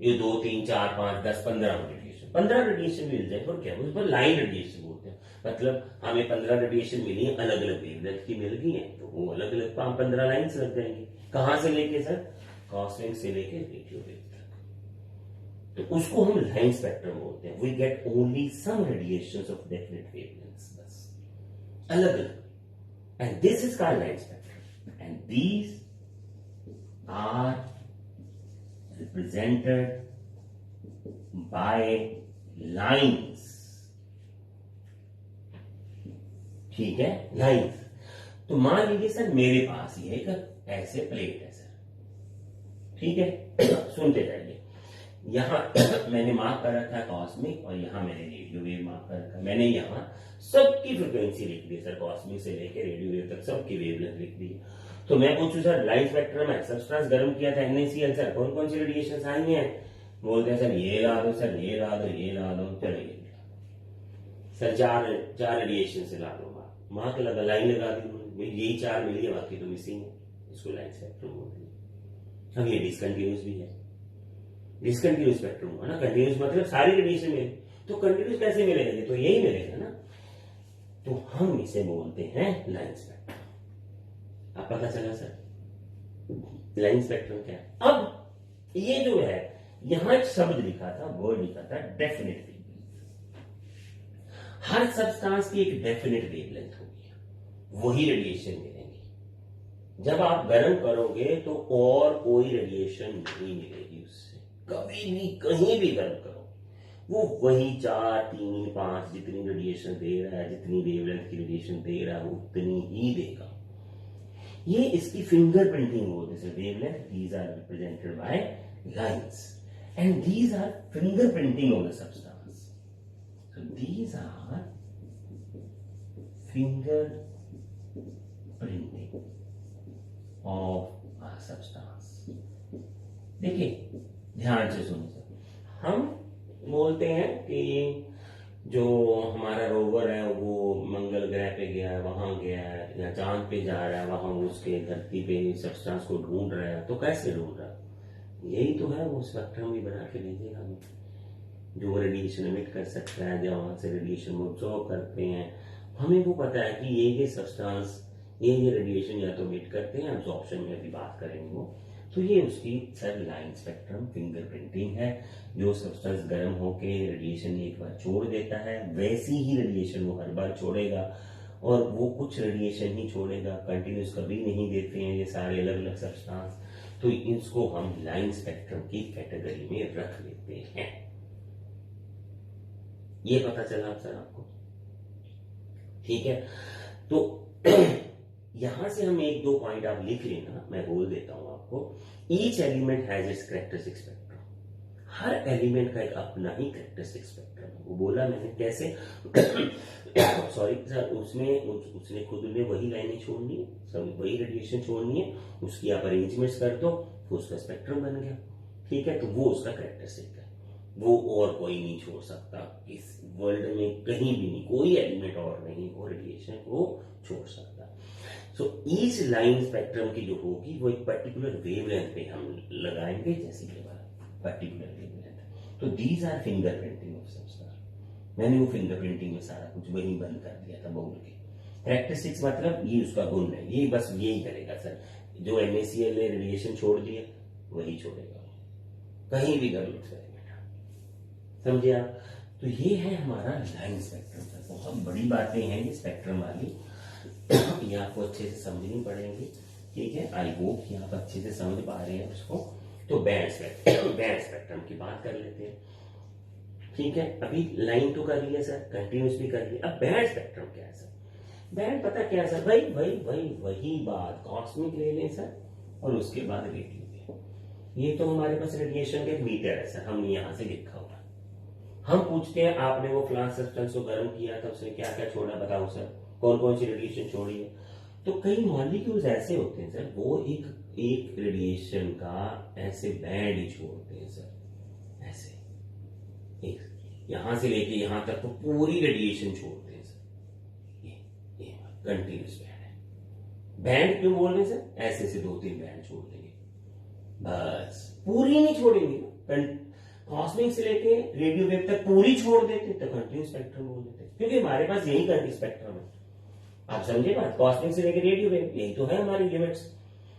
ये 2, 3, 4, 5, 10, 15 रेडिएशन मिल जाए और क्या, उस पर लाइन रेडिएशन बोलते हैं। मतलब हमें 15 रेडिएशन मिली है, अलग अलग वेवलेंथ की मिल गई है, तो वो अलग अलग 15 लाइन्स लग जाएंगी। कहां से लेके सर, कॉस्मिक से लेके रेडियो वेव तक, तो उसको हम लाइन स्पेक्ट्रम बोलते हैं। We get only some radiations of definite wavelengths, बस अलग अलग, and this is called line spectrum, and these are represented by lines, ठीक है, लाइन्स। तो मान लीजिए सर मेरे पास ये एक ऐसे प्लेट है सर, ठीक है, सुनते जाइए, यहाँ मैंने मार्क कर रखा है कॉस्मिक और यहाँ मैंने रेडियो वेव मार्क कर रखा है। मैंने यहाँ सबकी फ्रिक्वेंसी लिख दी सर, कॉस्मिक से लेकर रेडियो वेव तक सबकी वेवलेंथ लिख दी। तो मैं पूछूं सर लाइट स्पेक्ट्रम है, सब्सटेंस गर्म किया था NaCl, सर कौन कौन सी रेडिएशन आई है? बोलते हैं सर ये ला दो, सर ये ला दो, ये ला दो, चलिए सर चार रेडिएशन से ला दो, मार्क लगा, लाइन लगा दी, यही चार मिली है, बाकी तो मिसिंग है, इसको लाइट स्पेक्ट्रम बोलते हैं। अब ये डिसकंटिन्यूस भी है, डिसकंटिन्यूस स्पेक्ट्रम है ना, कंटिन्यूस मतलब सारी रेडिएशन मिले, तो कंटिन्यूस कैसे मिलेगा? तो यही मिलेगा ना, तो हम इसे बोलते हैं लाइन स्पेक्ट्रम। अब पता चला सर लाइन स्पेक्ट्रम क्या है। अब ये जो है यहां एक शब्द लिखा था, वर्ड लिखा था डेफिनेट वेवलेंथ। हर सब्सटेंस की एक डेफिनेट वेवलेंथ होगी, वही रेडिएशन मिलेंगी। जब आप गर्म करोगे तो और कोई रेडिएशन नहीं मिलेगी उससे, कभी भी कहीं भी गर्म करो वो वही 4, 3, 5 जितनी रेडिएशन दे रहा है, जितनी वेवलेंथ की रेडिएशन दे रहा है उतनी ही देगा। ये इसकी फिंगरप्रिंटिंग बोलते हैं wavelength. These are represented by lines and these are fingerprinting of the substance. So these are fingerprinting of a substance। देखिए ध्यान से सुनिए, हम बोलते हैं कि जो हमारा रोवर है वो मंगल ग्रह पे गया है, वहां गया है, या चांद पे जा रहा है, वहां उसके धरती पे सब्सटेंस को ढूंढ रहा है। तो कैसे ढूंढ रहा है? यही तो है, वो स्पेक्ट्रम भी बना के भेजेगा हमें, जो रेडिएशन एमिट कर सकता है, जब वहां से रेडिएशन वो ऑब्जॉर्व करते हैं, हमें वो पता है कि ये सब्सटेंस ये रेडिएशन या तो एमिट करते हैं, अब्जॉर्प्शन में अभी बात करेंगे वो। तो ये उसकी सर लाइन स्पेक्ट्रम फिंगरप्रिंटिंग है। जो सब्सटेंस गर्म होके रेडिएशन एक बार छोड़ देता है, वैसी ही रेडिएशन वो हर बार छोड़ेगा, और वो कुछ रेडिएशन ही छोड़ेगा, कंटिन्यूस कभी नहीं देते हैं ये सारे अलग अलग सब्सटेंस। तो इसको हम लाइन स्पेक्ट्रम की कैटेगरी में रख लेते हैं। ये पता चला सर आपको? ठीक है, तो यहां से हम 1-2 पॉइंट आप लिख लेना, मैं बोल देता हूं आपको। Each element has its characteristic spectrum. Her element का एक अपना ही कैरेक्टरिस्टिक स्पेक्ट्रम है। वो बोला मैंने कैसे सॉरी सर, उसने खुद ने वही लाइनें छोड़नी है, सब वही रेडिएशन छोड़नी है, उसकी आप अरेंजमेंट्स कर दो तो उसका स्पेक्ट्रम बन गया। ठीक है, तो वो उसका कैरेक्टरिस्टिक है, वो और कोई नहीं छोड़ सकता इस वर्ल्ड में, कहीं भी नहीं, कोई एलिमेंट और नहीं वो रेडिएशन को छोड़ सकता। सो ईच लाइन स्पेक्ट्रम की जो होगी वो एक पर्टिकुलर वेवलेंथ पे हम लगाएंगे, जैसे कि पर्टिकुलर वेवलेंथ। तो these are fingerprinting of substance. मैंने वो फिंगरप्रिंटिंग में सारा कुछ वही बंद कर दिया था बोल के। कैरेक्टरिस्टिक्स मतलब ये उसका गुण है, ये बस यही करेगा सर, जो NaCl ने रेडिएशन छोड़ दिया वही छोड़ेगा, कहीं भी कर लो बेटा, समझे आप? तो ये है हमारा लाइन स्पेक्ट्रम सर। बहुत बड़ी बातें हैं ये स्पेक्ट्रम वाली, ये आपको अच्छे से समझनी पड़ेंगी। ठीक है, आई होप कि आप अच्छे से समझ पा रहे हैं उसको। तो बैंड स्पेक्ट्रम की बात कर लेते हैं। ठीक है, अभी लाइन तो कर लिया सर, कंटिन्यूस भी कर लिया, अब बैंड स्पेक्ट्रम क्या है सर? बैंड पता क्या है सर? वही बात, कॉस्मिक ले लें सर, और उसके बाद रेडियो। ये तो हमारे पास रेडिएशन का एक मीटर है सर, हमने यहां से लिखा हुआ। हम पूछते हैं आपने वो फ्लास सब्सटेंस को गर्म किया था, उसने क्या क्या छोड़ा बताओ सर, कौन कौन सी रेडिएशन छोड़ी है? तो कई मॉलिक्यूल्स ऐसे होते हैं सर, वो एक रेडिएशन का ऐसे बैंड ही छोड़ते हैं सर, ऐसे एक यहां से लेके यहां तक तो पूरी रेडिएशन छोड़ते हैं सर। ये कंटिन्यूस बैंड है। बैंड क्यों बोल रहे हैं सर? ऐसे से 2-3 बैंड छोड़ देंगे, बस पूरी नहीं छोड़ेंगे। कॉस्मिक से लेके रेडियो वेव तक पूरी छोड़ देते तो कंटिन्यूस स्पेक्ट्रम बोल देते, क्योंकि हमारे पास यही कंटिन्यूस स्पेक्ट्रम है। आप समझे बात? कॉस्मिक से लेके रेडियो वेव, यही तो है हमारी लिमिट्स।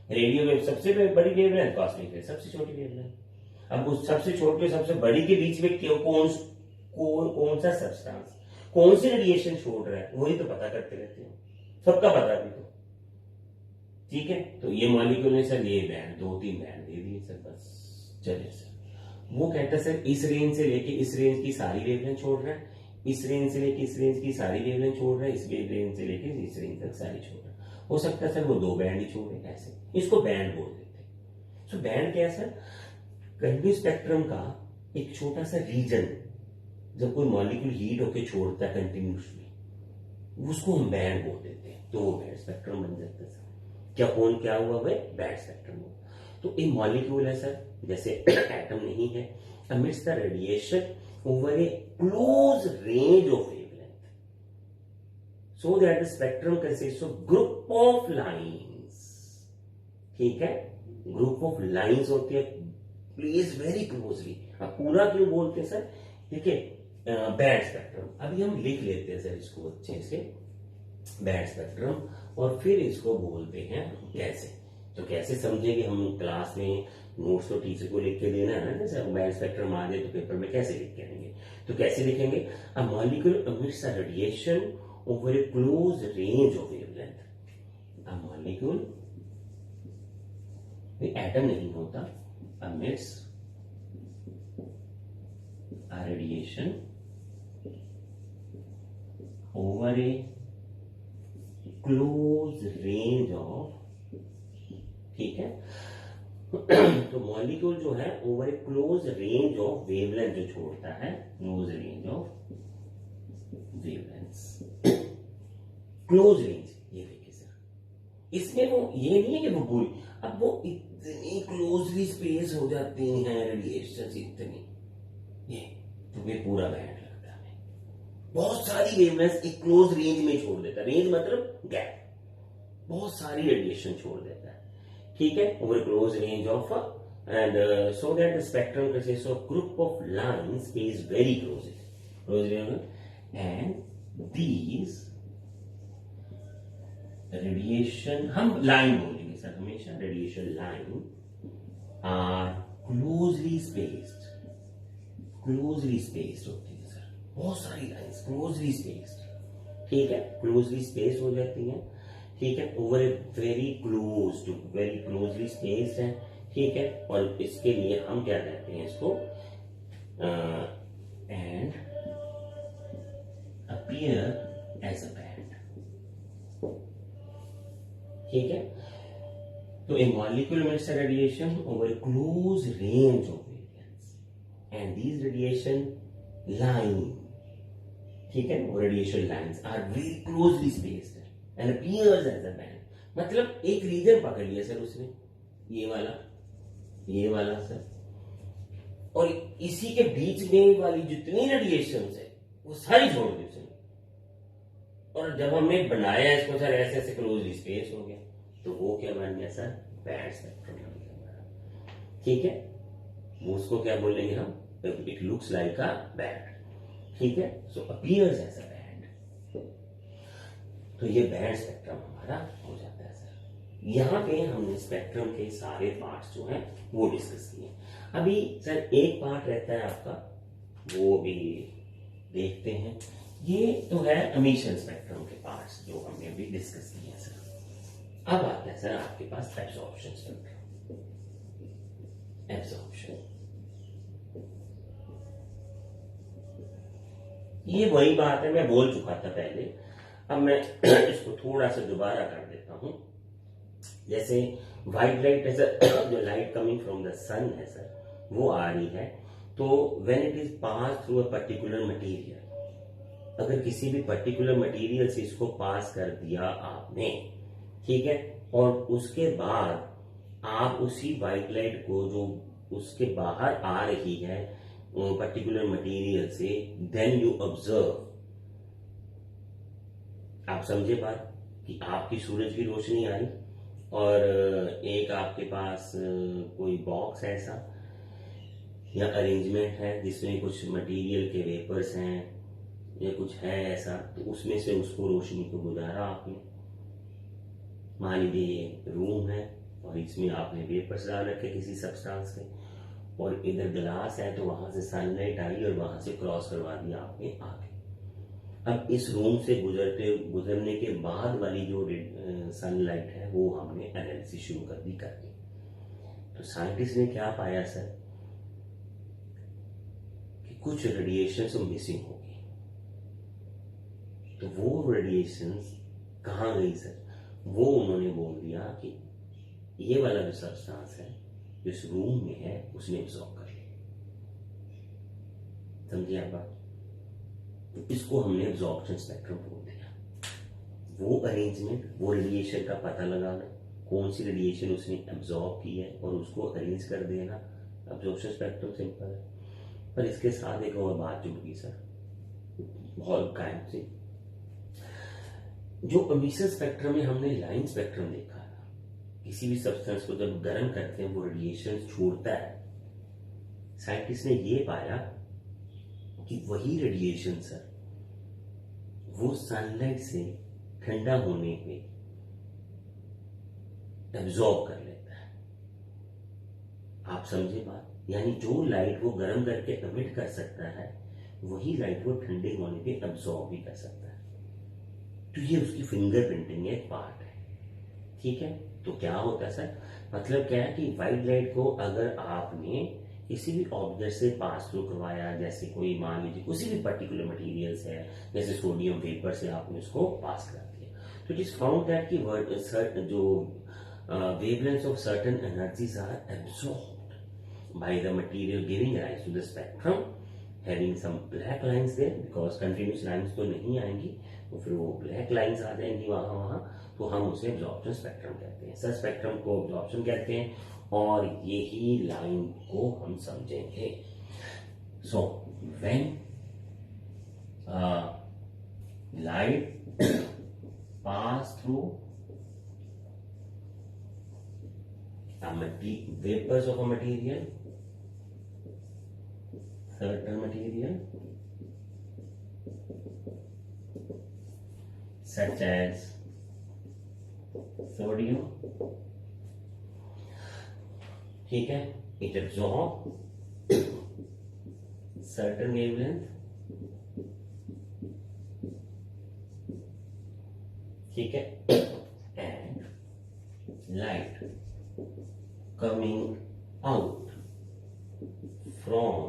रेडियो वेव सबसे बड़ी वेवलेंथ, कॉस्मिक वेव सबसे छोटी वेवलेंथ। अब उस सबसे छोटे सबसे बड़ी के बीच में कौन सा सब्सटेंस कौन सी रेडिएशन छोड़ रहा है, वही तो पता करते रहते हैं, सबका पता भी तो। ठीक है, तो ये मॉलिक्यूल ने सर ये बैंड 2-3 बैंड दे दिए सर, बस चलिए सर। वो कहता है सर इस रेंज से लेके इस रेंज की सारी वेवलेंथ छोड़ रहा है, इस रेंज से लेके इस रेंज की सारी वेवलेंथ छोड़ रहा है, इस रेंज से लेके इस रेंज तक सारी छोड़ रहा है। हो सकता है सर वो 2 बैंड ही छोड़े, ऐसे इसको बैंड बोल देते हैं। सो बैंड क्या है सर? कंटिन्यूस स्पेक्ट्रम का एक छोटा सा रीजन, जब कोई मॉलिक्यूल हीट होके छोड़ता है कंटिन्यूसली, उसको हम बैंड बोल देते हैं, तो वो बैंड स्पेक्ट्रम बन जाता है सर। क्या कौन क्या हुआ वह बैंड स्पेक्ट्रम हुआ। तो एक मॉलिक्यूल है सर, जैसे एटम नहीं है, amidst the radiation over a close range of wavelength, so that the spectrum consists of group of lines। ठीक है, ग्रुप ऑफ लाइंस होती है प्लेस वेरी क्लोजली। अब पूरा क्यों बोलते हैं सर, देखिए बैंड स्पेक्ट्रम, अभी हम लिख लेते हैं सर इसको अच्छे से, बैंड स्पेक्ट्रम, और फिर इसको बोलते हैं कैसे। तो कैसे समझेंगे हम, क्लास में नोट्स तो टीचर को लिख के देना है ना सर, बैंड स्पेक्ट्रम आ जाए तो पेपर में कैसे लिख के आएंगे। तो कैसे लिखेंगे, a molecule amidst a radiation over A close range of wavelength. A molecule, atom नहीं होता, amidst a radiation over A close range of, ठीक है। तो मॉलिक्यूल जो है over A close range of wavelength जो छोड़ता है, close range of wavelengths, close range, ये देखिए सर, इसमें वो ये नहीं है कि वो पूरी, अब वो इतनी क्लोजली स्पेस हो जाती हैं रेडिएशन इतनी, ये तो ये पूरा बैंड लगता है, बहुत सारी वेवलेंथ एक क्लोज रेंज में छोड़ देता है, रेंज मतलब गैप, बहुत सारी रेडिएशन छोड़ देता है, ठीक है, over close range of, and so that the spectrum consist of group of lines is very close and these radiation, हम लाइन बोलेंगे सर हमेशा, radiation line are closely spaced होती है सर, बहुत सारी लाइंस क्लोजली स्पेस्ड, ठीक है, closely spaced हो जाती हैं, ठीक है, over a very closely spaced है, ठीक है, और इसके लिए हम क्या कहते हैं इसको, and appear as a band, ठीक है। तो a molecule emits a radiation over a close range of wavelengths, and these radiation line, ठीक है, वो radiation lines are very closely spaced and appears as a band, मतलब एक reason पकड़ लिया सर उसने, ये वाला सर, और इसी के बीच में वाली जितनी रेडिएशन है वो सारी छोड़ दी उसने, और जब हमने बनाया इसको सर ऐसे ऐसे क्लोजली स्पेस हो गया, तो वो क्या बन गया सर, बैंड स्पेक्ट्रम बन गया हमारा, ठीक है, वो उसको क्या बोलेंगे हम, it looks like a band, ठीक है, सो अपीयर्स एज अ बैंड, तो ये बैंड स्पेक्ट्रम हमारा हो जाता है सर। यहां पे हमने स्पेक्ट्रम के सारे पार्ट्स जो हैं वो डिस्कस किए। अभी सर एक पार्ट रहता है आपका, वो भी देखते हैं, ये तो है एमिशन स्पेक्ट्रम के पार्ट्स जो हमने अभी डिस्कस किए हैं सर। अब आता है सर आपके पास एब्जॉर्प्शन स्पेक्ट्रम, एब्जॉर्प्शन, ये वही बात है मैं बोल चुका था पहले, अब मैं इसको थोड़ा सा दोबारा कर देता हूं। जैसे व्हाइट लाइट है सर, जो लाइट कमिंग फ्रॉम द सन है सर, वो आ रही है, तो when it is pass through a particular material, अगर किसी भी पर्टिकुलर मटेरियल से इसको पास कर दिया आपने, ठीक है, और उसके बाद आप उसी व्हाइट लाइट को जो उसके बाहर आ रही है पर्टिकुलर मटेरियल से, देन यू ऑब्जर्व, आप समझे बात, कि आपकी सूरज की रोशनी आई और एक आपके पास कोई बॉक्स ऐसा या अरेंजमेंट है जिसमें कुछ मटेरियल के वेपर्स हैं या कुछ है ऐसा, तो उसमें से उसको रोशनी को गुजारा आपने, मान लीजिए रूम है और इसमें आपने वेपर्स डाल रखे किसी सब्सटेंस के, और इधर गिलास है तो वहां से सनलाइट आई और वहां से क्रॉस करवा दिया आपने आगे। अब इस रूम से गुजरने के बाद वाली जो सनलाइट है वो हमने एनालिसिस शुरू कर दी करनी। तो साइंटिस्ट ने क्या पाया सर, कि कुछ रेडिएशंस मिसिंग हो गई, तो वो रेडिएशंस कहाँ गई सर, वो उन्होंने बोल दिया कि ये वाला जो सब्सटेंस है जो इस रूम में है उसने एब्जॉर्ब कर लिया। समझिए आप बात। तो इसको हमने एब्जॉर्प्शन स्पेक्ट्रम बोल दिया। वो अरेंजमेंट, वो रेडिएशन का पता लगाना, कौन सी रेडिएशन उसने एब्जॉर्ब की है और उसको अरेंज कर देना, एब्जॉर्प्शन स्पेक्ट्रम सिंपल है। पर इसके साथ एक और बात जुड़ गई सर, बहुत कायम से। जो एमिशन स्पेक्ट्रम में हमने लाइन स्पेक्ट्रम देखा था, किसी भी सब्सटेंस को जब गर्म करते हैं वो रेडिएशन छोड़ता है। साइंटिस्ट ने ये पाया कि वही रेडिएशन सर वो सनलाइट से ठंडा होने पे एब्जॉर्ब कर लेता है। आप समझे बात? यानी जो लाइट वो गर्म करके एमिट कर सकता है, वही लाइट वो ठंडे होने पे एब्जॉर्ब भी कर सकता है। तो ये उसकी फिंगर प्रिंटिंग एक पार्ट है। ठीक है, तो क्या होता है सर, मतलब क्या है कि व्हाइट लाइट को अगर आपने किसी भी ऑब्जेक्ट से पास थ्रू करवाया, जैसे कोई मान लीजिए किसी भी पर्टिकुलर मटेरियल्स है, जैसे सोडियम वेपर से आपने उसको पास कर दिया, तो इट इज फाउंड दैट कि जो wavelengths of certain energies are absorbed by the material, giving rise to the spectrum having some black lines there, because continuous lines तो नहीं आएंगी, तो फिर वो black lines आ जाएंगी वहां, तो हम उसे absorption spectrum कहते हैं। सर स्पेक्ट्रम को absorption कहते हैं, और यही लाइन को हम समझेंगे। So when light pass through vapors of a material, certain material such as sodium, ठीक है, it absorbs certain wavelength, ठीक है, and light coming out from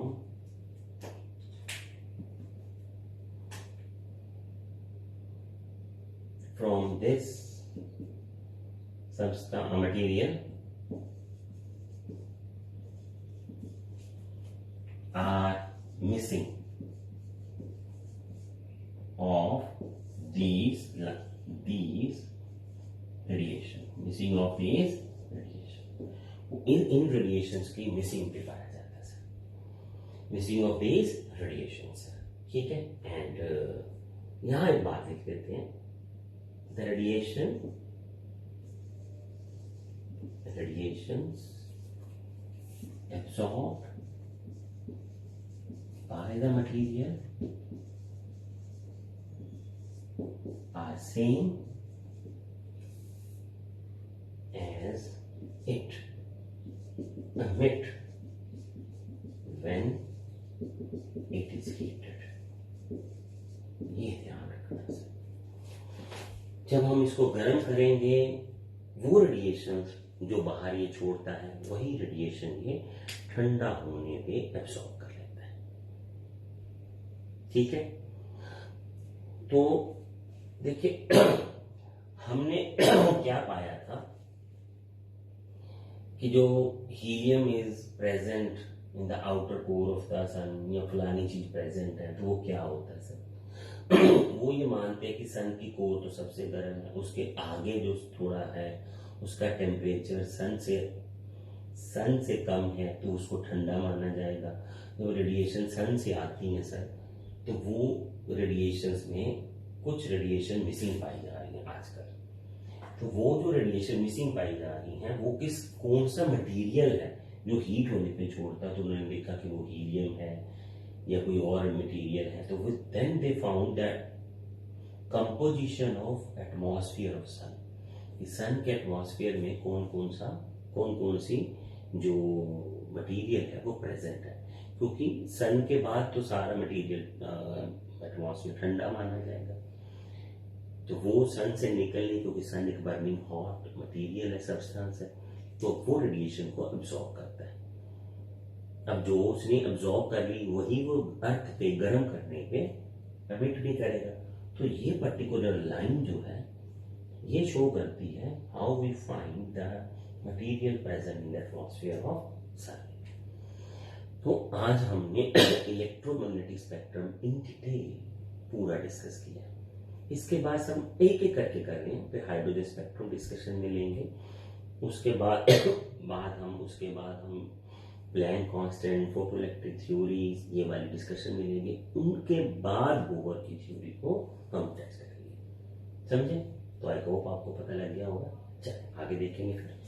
this substance material are missing of these radiation, missing of these radiation, in radiations की missing पे पाया जाता है sir, missing of these radiations, ठीक है। एंड यहां एक बात लिख देते हैं, the radiations absorbed by the material are same as it emit when it is heated। ये ध्यान रखना सर, जब हम इसको गर्म करेंगे वो रेडिएशन जो बाहर ये छोड़ता है, वही रेडिएशन ये ठंडा होने पे एब्सॉर्ब कर लेता है। ठीक है, तो देखिए हमने क्या पाया था कि जो helium is present in the outer core of the sun, या फलानी चीज प्रेजेंट है, तो वो क्या होता है सर वो ये मानते हैं कि सन की कोर तो सबसे गर्म है, उसके आगे जो थोड़ा है उसका टेम्परेचर सन से कम है, तो उसको ठंडा माना जाएगा। जो रेडिएशन सन से आती है सर, तो वो रेडिएशंस में कुछ रेडिएशन मिसिंग पाई जा रही है आजकल। तो वो जो रेडिएशन मिसिंग पाई जा रही है वो कौन सा मटेरियल है जो हीट होने पे छोड़ता, तो उन्होंने देखा कि वो हीलियम है या कोई और मटेरियल है। तो then they found that composition of atmosphere of sun, sun के एटमॉस्फेयर में कौन कौन सी जो मटेरियल है वो प्रेजेंट है, क्योंकि सन के बाद तो सारा मटेरियल एटमॉस्फेयर ठंडा माना जाएगा। तो वो सन से निकलने, क्योंकि सन एक बर्निंग हॉट मटेरियल है, सब्सटेंस है, तो वो रेडिएशन को अब्सॉर्ब करता है। अब जो उसने अब्सॉर्ब कर ली वही वो अर्थ पे गर्म करने पे एमिट भी करेगा। तो ये पर्टिकुलर लाइन जो है ये शो करती है how we find the material present in the atmosphere of sun. तो आज हमने इलेक्ट्रोमैग्नेटिक स्पेक्ट्रम इन डिटेल पूरा डिस्कस किया। इसके बाद हम एक एक करके कर रहे हैं, फिर हाइड्रोजन स्पेक्ट्रम डिस्कशन में लेंगे। उसके बाद उसके बाद हम प्लैंक कांस्टेंट, फोटोइलेक्ट्रिक थ्योरीज, ये वाली डिस्कशन में लेंगे। उनके बाद बोहर की थ्योरी को हम टेस्ट करेंगे। समझे? तो आई होप आपको पता लग गया होगा। चलिए आगे देखेंगे फिर।